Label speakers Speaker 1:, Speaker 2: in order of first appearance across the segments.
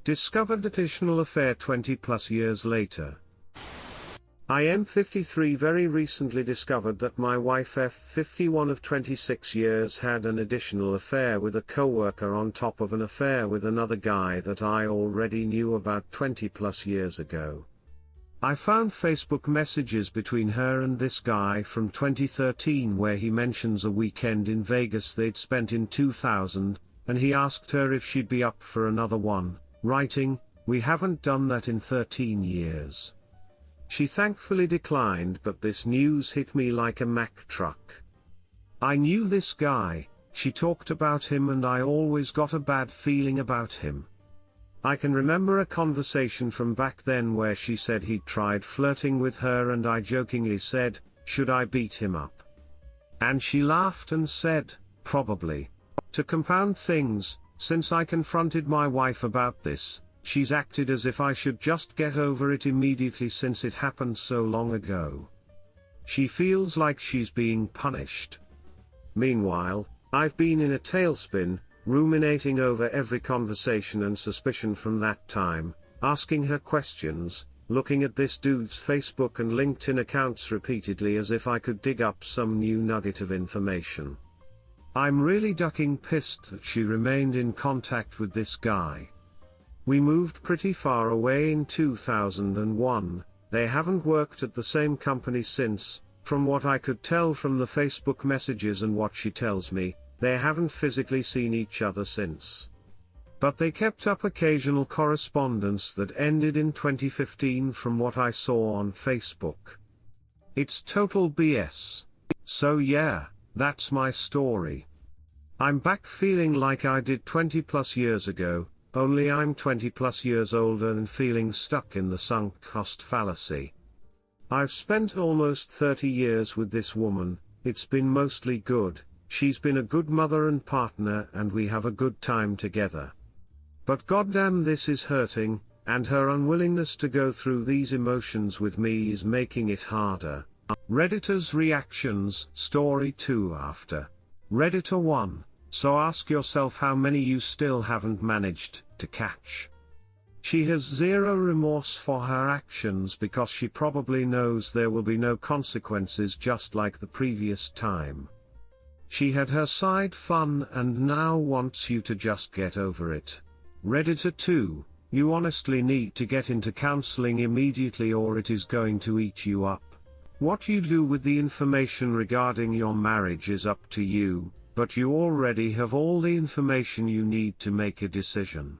Speaker 1: Discovered additional affair 20 plus years later. I am 53. Very recently discovered that my wife F51 of 26 years had an additional affair with a co-worker on top of an affair with another guy that I already knew about 20 plus years ago. I found Facebook messages between her and this guy from 2013 where he mentions a weekend in Vegas they'd spent in 2000, and he asked her if she'd be up for another one, writing, "We haven't done that in 13 years. She thankfully declined, but this news hit me like a Mack truck. I knew this guy, she talked about him, and I always got a bad feeling about him. I can remember a conversation from back then where she said he'd tried flirting with her, and I jokingly said, "Should I beat him up?" And she laughed and said, "Probably." To compound things, since I confronted my wife about this, she's acted as if I should just get over it immediately since it happened so long ago. She feels like she's being punished. Meanwhile, I've been in a tailspin, ruminating over every conversation and suspicion from that time, asking her questions, looking at this dude's Facebook and LinkedIn accounts repeatedly as if I could dig up some new nugget of information. I'm really ducking pissed that she remained in contact with this guy. We moved pretty far away in 2001, they haven't worked at the same company since, from what I could tell from the Facebook messages and what she tells me, they haven't physically seen each other since. But they kept up occasional correspondence that ended in 2015 from what I saw on Facebook. It's total BS. So yeah, that's my story. I'm back feeling like I did 20 plus years ago, only I'm 20 plus years older and feeling stuck in the sunk cost fallacy. I've spent almost 30 years with this woman, it's been mostly good, she's been a good mother and partner, and we have a good time together. But goddamn, this is hurting, and her unwillingness to go through these emotions with me is making it harder. Redditor's reactions, story 2 after. Redditor 1, so ask yourself how many you still haven't managed to catch. She has zero remorse for her actions because she probably knows there will be no consequences, just like the previous time. She had her side fun and now wants you to just get over it. Redditor 2, you honestly need to get into counseling immediately or it is going to eat you up. What you do with the information regarding your marriage is up to you, but you already have all the information you need to make a decision.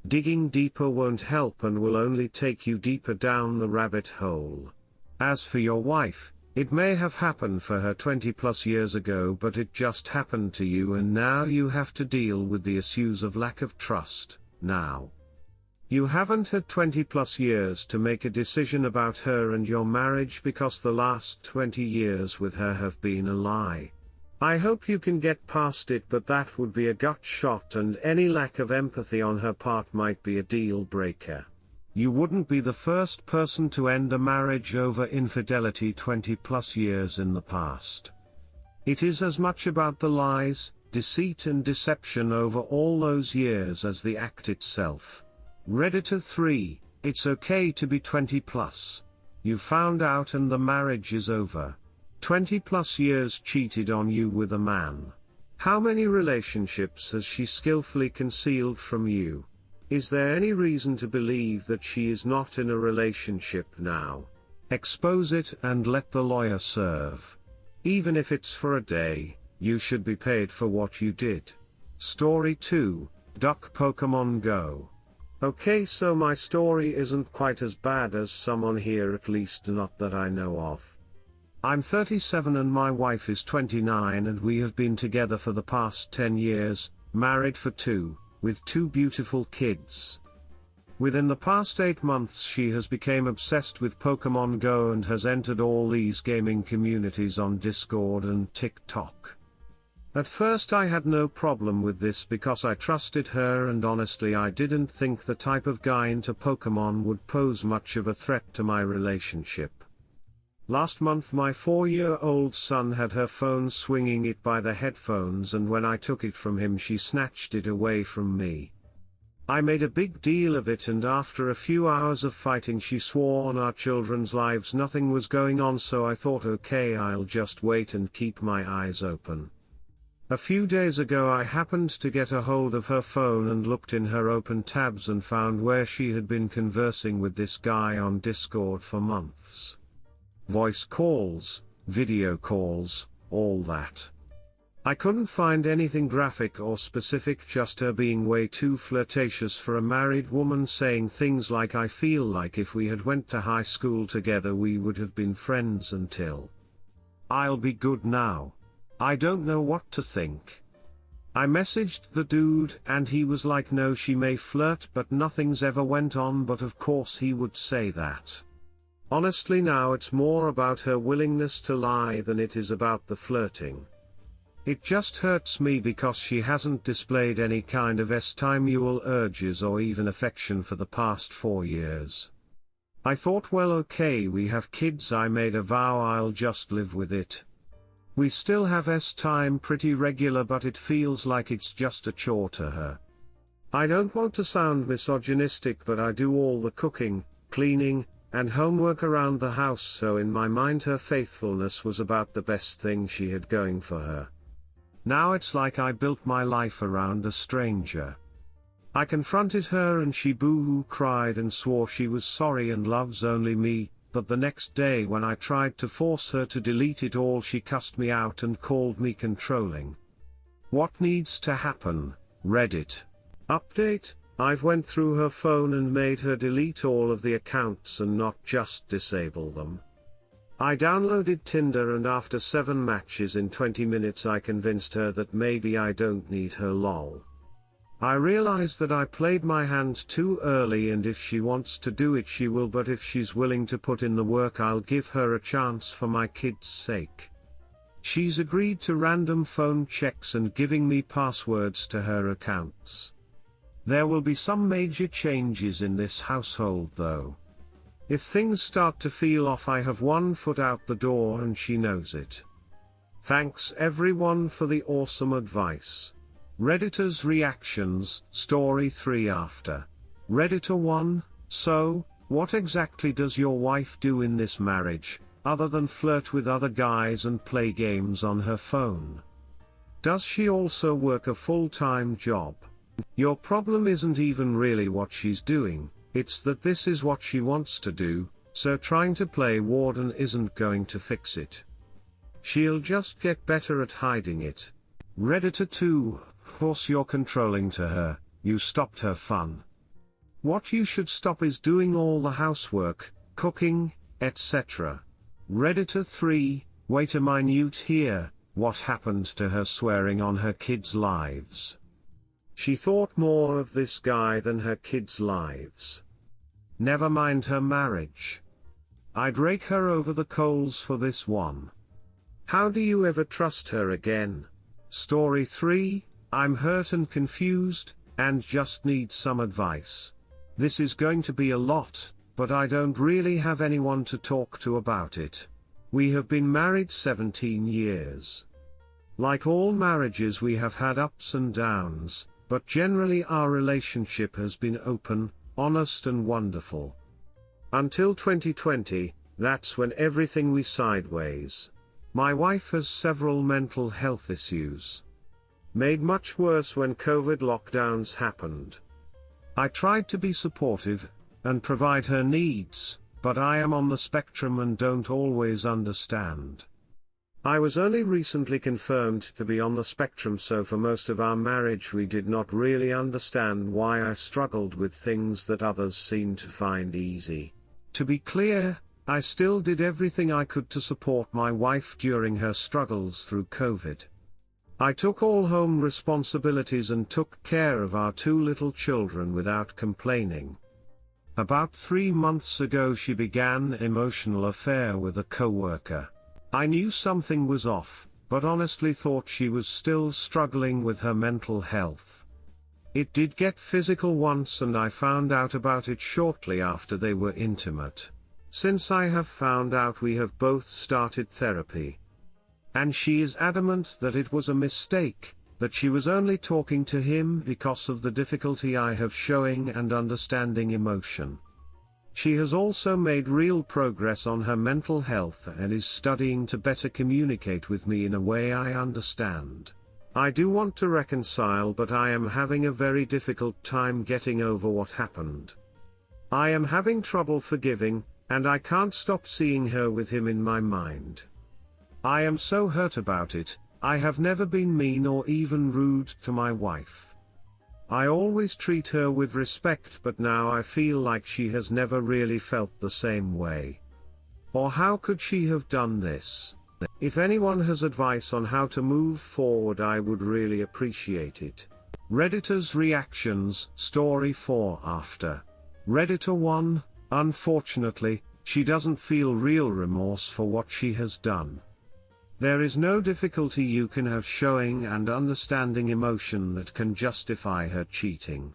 Speaker 1: Digging deeper won't help and will only take you deeper down the rabbit hole. As for your wife, it may have happened for her 20 plus years ago, but it just happened to you, and now you have to deal with the issues of lack of trust, now. You haven't had 20 plus years to make a decision about her and your marriage because the last 20 years with her have been a lie. I hope you can get past it, but that would be a gut shot, and any lack of empathy on her part might be a deal breaker. You wouldn't be the first person to end a marriage over infidelity 20 plus years in the past. It is as much about the lies, deceit and deception over all those years as the act itself. Redditor 3, it's okay to be 20 plus. You found out and the marriage is over. 20 plus years cheated on you with a man. How many relationships has she skillfully concealed from you? Is there any reason to believe that she is not in a relationship now? Expose it and let the lawyer serve. Even if it's for a day, you should be paid for what you did. Story 2, Duck Pokemon Go. Okay, so my story isn't quite as bad as some on here, at least not that I know of. I'm 37 and my wife is 29 and we have been together for the past 10 years, married for 2, with 2 beautiful kids. Within the past 8 months she has become obsessed with Pokemon Go and has entered all these gaming communities on Discord and TikTok. At first I had no problem with this because I trusted her, and honestly I didn't think the type of guy into Pokemon would pose much of a threat to my relationship. Last month my 4-year-old son had her phone swinging it by the headphones, and when I took it from him she snatched it away from me. I made a big deal of it, and after a few hours of fighting she swore on our children's lives nothing was going on, so I thought, okay, I'll just wait and keep my eyes open. A few days ago I happened to get a hold of her phone and looked in her open tabs and found where she had been conversing with this guy on Discord for months. Voice calls, video calls, all that. I couldn't find anything graphic or specific, just her being way too flirtatious for a married woman, saying things like, I feel like if we had went to high school together we would have been friends until. I'll be good now. I don't know what to think. I messaged the dude and he was like, no, she may flirt but nothing's ever went on, but of course he would say that. Honestly now it's more about her willingness to lie than it is about the flirting. It just hurts me because she hasn't displayed any kind of estimual urges or even affection for the past 4 years. I thought, well, okay, we have kids, I made a vow I'll just live with it. We still have time pretty regular, but it feels like it's just a chore to her. I don't want to sound misogynistic, but I do all the cooking, cleaning, and homework around the house, so in my mind her faithfulness was about the best thing she had going for her. Now it's like I built my life around a stranger. I confronted her and she boo-hoo cried and swore she was sorry and loves only me, but the next day when I tried to force her to delete it all she cussed me out and called me controlling. What needs to happen? Reddit. Update: I've went through her phone and made her delete all of the accounts and not just disable them. I downloaded Tinder and after 7 matches in 20 minutes I convinced her that maybe I don't need her lol. I realize that I played my hand too early, and if she wants to do it she will, but if she's willing to put in the work I'll give her a chance for my kids' sake. She's agreed to random phone checks and giving me passwords to her accounts. There will be some major changes in this household though. If things start to feel off I have one foot out the door and she knows it. Thanks everyone for the awesome advice. Redditors' reactions, story 3 after. Redditor 1, so, what exactly does your wife do in this marriage, other than flirt with other guys and play games on her phone? Does she also work a full-time job? Your problem isn't even really what she's doing, it's that this is what she wants to do, so trying to play warden isn't going to fix it. She'll just get better at hiding it. Redditor 2, of course you're controlling to her, you stopped her fun. What you should stop is doing all the housework, cooking, etc. Redditor 3, wait a minute here, what happened to her swearing on her kids' lives? She thought more of this guy than her kids' lives. Never mind her marriage. I'd rake her over the coals for this one. How do you ever trust her again? Story 3, I'm hurt and confused, and just need some advice. This is going to be a lot, but I don't really have anyone to talk to about it. We have been married 17 years. Like all marriages we have had ups and downs, but generally our relationship has been open, honest and wonderful. Until 2020, that's when everything went sideways. My wife has several mental health issues. Made much worse when COVID lockdowns happened. I tried to be supportive, and provide her needs, but I am on the spectrum and don't always understand. I was only recently confirmed to be on the spectrum, so for most of our marriage we did not really understand why I struggled with things that others seemed to find easy. To be clear, I still did everything I could to support my wife during her struggles through COVID. I took all home responsibilities and took care of our 2 little children without complaining. About 3 months ago she began an emotional affair with a coworker. I knew something was off, but honestly thought she was still struggling with her mental health. It did get physical once and I found out about it shortly after they were intimate. Since I have found out we have both started therapy. And she is adamant that it was a mistake, that she was only talking to him because of the difficulty I have showing and understanding emotion. She has also made real progress on her mental health and is studying to better communicate with me in a way I understand. I do want to reconcile, but I am having a very difficult time getting over what happened. I am having trouble forgiving, and I can't stop seeing her with him in my mind. I am so hurt about it. I have never been mean or even rude to my wife. I always treat her with respect, but now I feel like she has never really felt the same way. Or how could she have done this? If anyone has advice on how to move forward, I would really appreciate it. Redditor's reactions, story 4 after. Redditor 1, unfortunately, she doesn't feel real remorse for what she has done. There is no difficulty you can have showing and understanding emotion that can justify her cheating.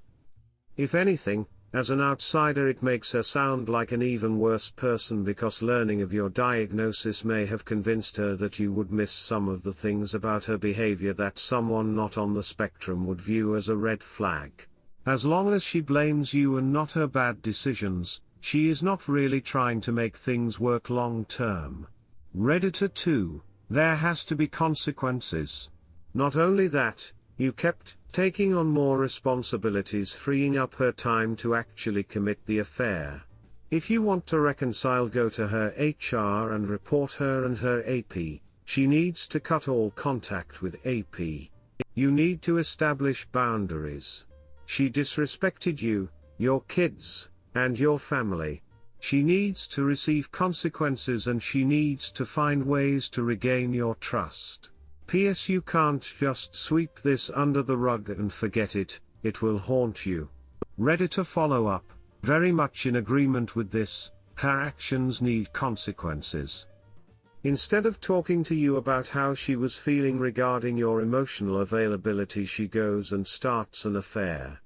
Speaker 1: If anything, as an outsider, it makes her sound like an even worse person, because learning of your diagnosis may have convinced her that you would miss some of the things about her behavior that someone not on the spectrum would view as a red flag. As long as she blames you and not her bad decisions, she is not really trying to make things work long term. Redditor 2. There has to be consequences. Not only that, you kept taking on more responsibilities, freeing up her time to actually commit the affair. If you want to reconcile, go to her HR and report her and her AP. She needs to cut all contact with AP. You need to establish boundaries. She disrespected you, your kids, and your family. She needs to receive consequences, and she needs to find ways to regain your trust. P.S. You can't just sweep this under the rug and forget it, it will haunt you. Redditor follow-up, very much in agreement with this, her actions need consequences. Instead of talking to you about how she was feeling regarding your emotional availability, she goes and starts an affair.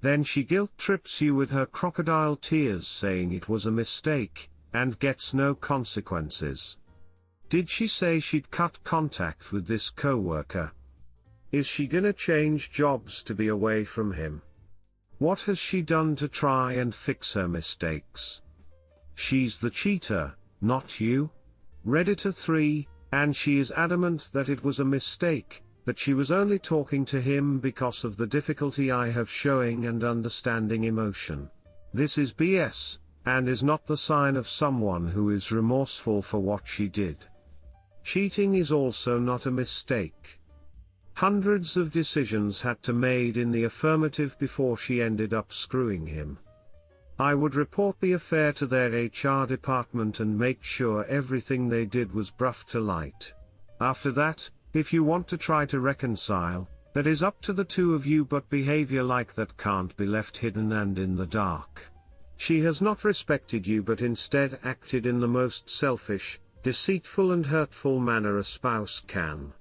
Speaker 1: Then she guilt-trips you with her crocodile tears, saying it was a mistake, and gets no consequences. Did she say she'd cut contact with this coworker? Is she gonna change jobs to be away from him? What has she done to try and fix her mistakes? She's the cheater, not you. Redditor 3, and she is adamant that it was a mistake, that she was only talking to him because of the difficulty I have showing and understanding emotion. This is BS, and is not the sign of someone who is remorseful for what she did. Cheating is also not a mistake. Hundreds of decisions had to made in the affirmative before she ended up screwing him. I would report the affair to their HR department and make sure everything they did was brought to light. After that, if you want to try to reconcile, that is up to the two of you, but behavior like that can't be left hidden and in the dark. She has not respected you, but instead acted in the most selfish, deceitful and hurtful manner a spouse can.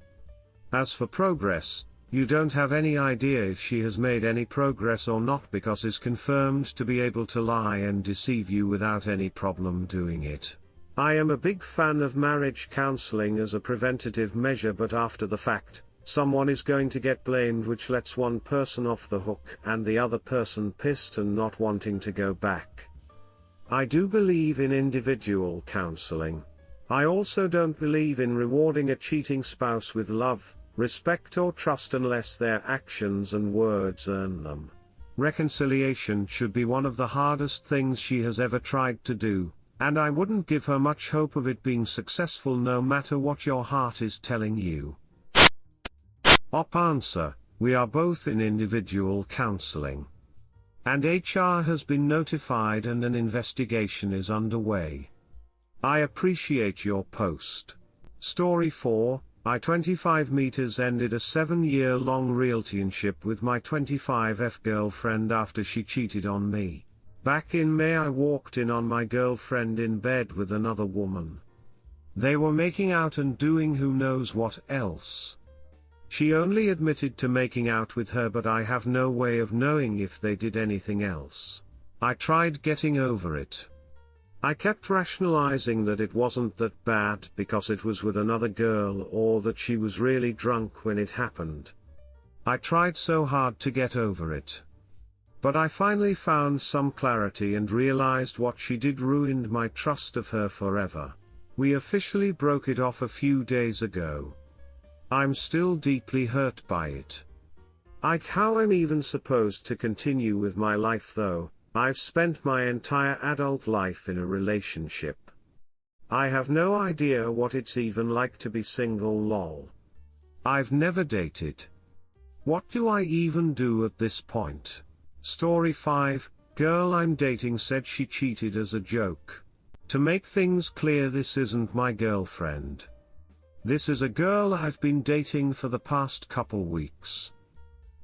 Speaker 1: As for progress, you don't have any idea if she has made any progress or not, because is confirmed to be able to lie and deceive you without any problem doing it. I am a big fan of marriage counseling as a preventative measure, but after the fact, someone is going to get blamed, which lets one person off the hook and the other person pissed and not wanting to go back. I do believe in individual counseling. I also don't believe in rewarding a cheating spouse with love, respect or trust unless their actions and words earn them. Reconciliation should be one of the hardest things she has ever tried to do, and I wouldn't give her much hope of it being successful, no matter what your heart is telling you. Op answer: we are both in individual counseling. And HR has been notified and an investigation is underway. I appreciate your post. Story 4, I 25 meters ended a 7-year-long relationship with my 25F girlfriend after she cheated on me. Back in May I walked in on my girlfriend in bed with another woman. They were making out and doing who knows what else. She only admitted to making out with her, but I have no way of knowing if they did anything else. I tried getting over it. I kept rationalizing that it wasn't that bad because it was with another girl, or that she was really drunk when it happened. I tried so hard to get over it. But I finally found some clarity and realized what she did ruined my trust of her forever. We officially broke it off a few days ago. I'm still deeply hurt by it. How I'm even supposed to continue with my life though. I've spent my entire adult life in a relationship. I have no idea what it's even like to be single lol. I've never dated. What do I even do at this point? Story 5, girl I'm dating said she cheated as a joke. To make things clear, this isn't my girlfriend. This is a girl I've been dating for the past couple weeks.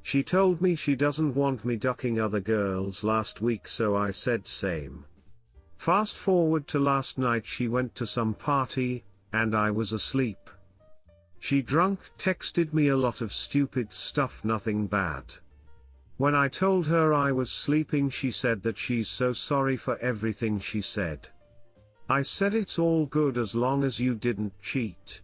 Speaker 1: She told me she doesn't want me ducking other girls last week, so I said same. Fast forward to last night, she went to some party, and I was asleep. She drunk texted me a lot of stupid stuff, nothing bad. When I told her I was sleeping, she said that she's so sorry for everything she said. I said it's all good as long as you didn't cheat.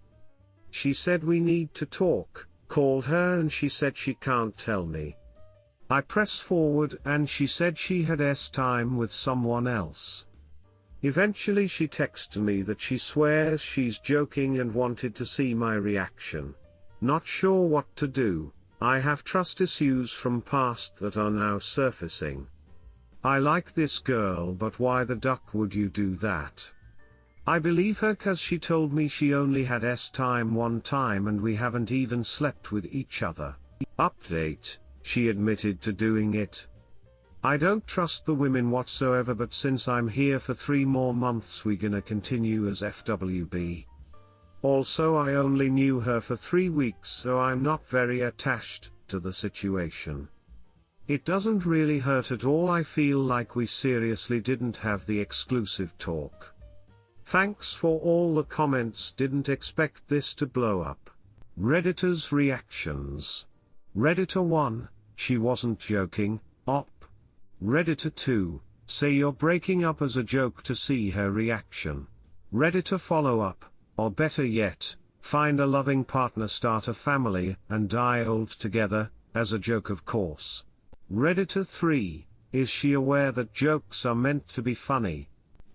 Speaker 1: She said we need to talk, called her and she said she can't tell me. I press forward and she said she had time with someone else. Eventually she texted me that she swears she's joking and wanted to see my reaction. Not sure what to do. I have trust issues from past that are now surfacing. I like this girl, but why the duck would you do that? I believe her cause she told me she only had time one time and we haven't even slept with each other. Update, she admitted to doing it. I don't trust the women whatsoever, but since I'm here for 3 more months we gonna continue as FWB. Also I only knew her for 3 weeks, so I'm not very attached to the situation. It doesn't really hurt at all. I feel like we seriously didn't have the exclusive talk. Thanks for all the comments, didn't expect this to blow up. Redditors' reactions. Redditor 1, she wasn't joking, op. Redditor 2, say you're breaking up as a joke to see her reaction. Redditor follow-up, or better yet, find a loving partner, start a family, and die old together, as a joke of course. Redditor 3, is she aware that jokes are meant to be funny?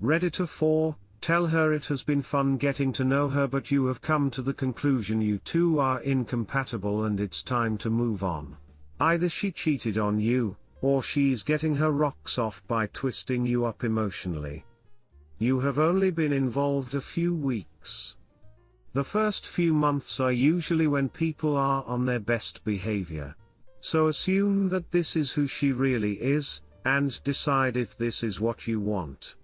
Speaker 1: Redditor 4, tell her it has been fun getting to know her, but you have come to the conclusion you two are incompatible and it's time to move on. Either she cheated on you, or she's getting her rocks off by twisting you up emotionally. You have only been involved a few weeks. The first few months are usually when people are on their best behavior. So assume that this is who she really is, and decide if this is what you want.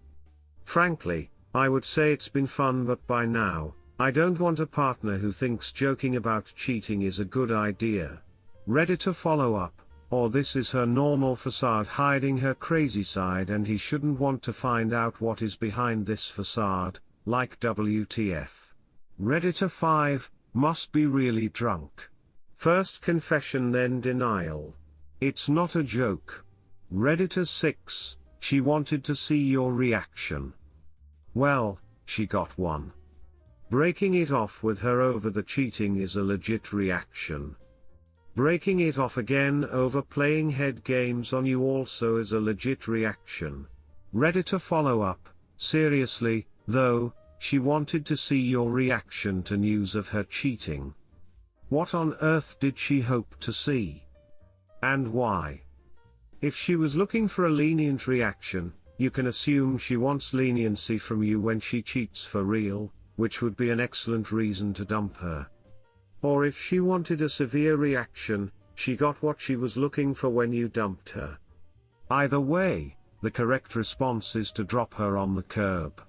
Speaker 1: Frankly, I would say it's been fun, but by now, I don't want a partner who thinks joking about cheating is a good idea. Redditor follow-up, or this is her normal facade hiding her crazy side and he shouldn't want to find out what is behind this facade, like WTF. Redditor 5, must be really drunk. First confession then denial. It's not a joke. Redditor 6, she wanted to see your reaction. Well, she got one. Breaking it off with her over the cheating is a legit reaction. Breaking it off again over playing head games on you also is a legit reaction. Redditor follow-up, seriously, though, she wanted to see your reaction to news of her cheating. What on earth did she hope to see? And why? If she was looking for a lenient reaction, you can assume she wants leniency from you when she cheats for real, which would be an excellent reason to dump her. Or if she wanted a severe reaction, she got what she was looking for when you dumped her. Either way, the correct response is to drop her on the curb.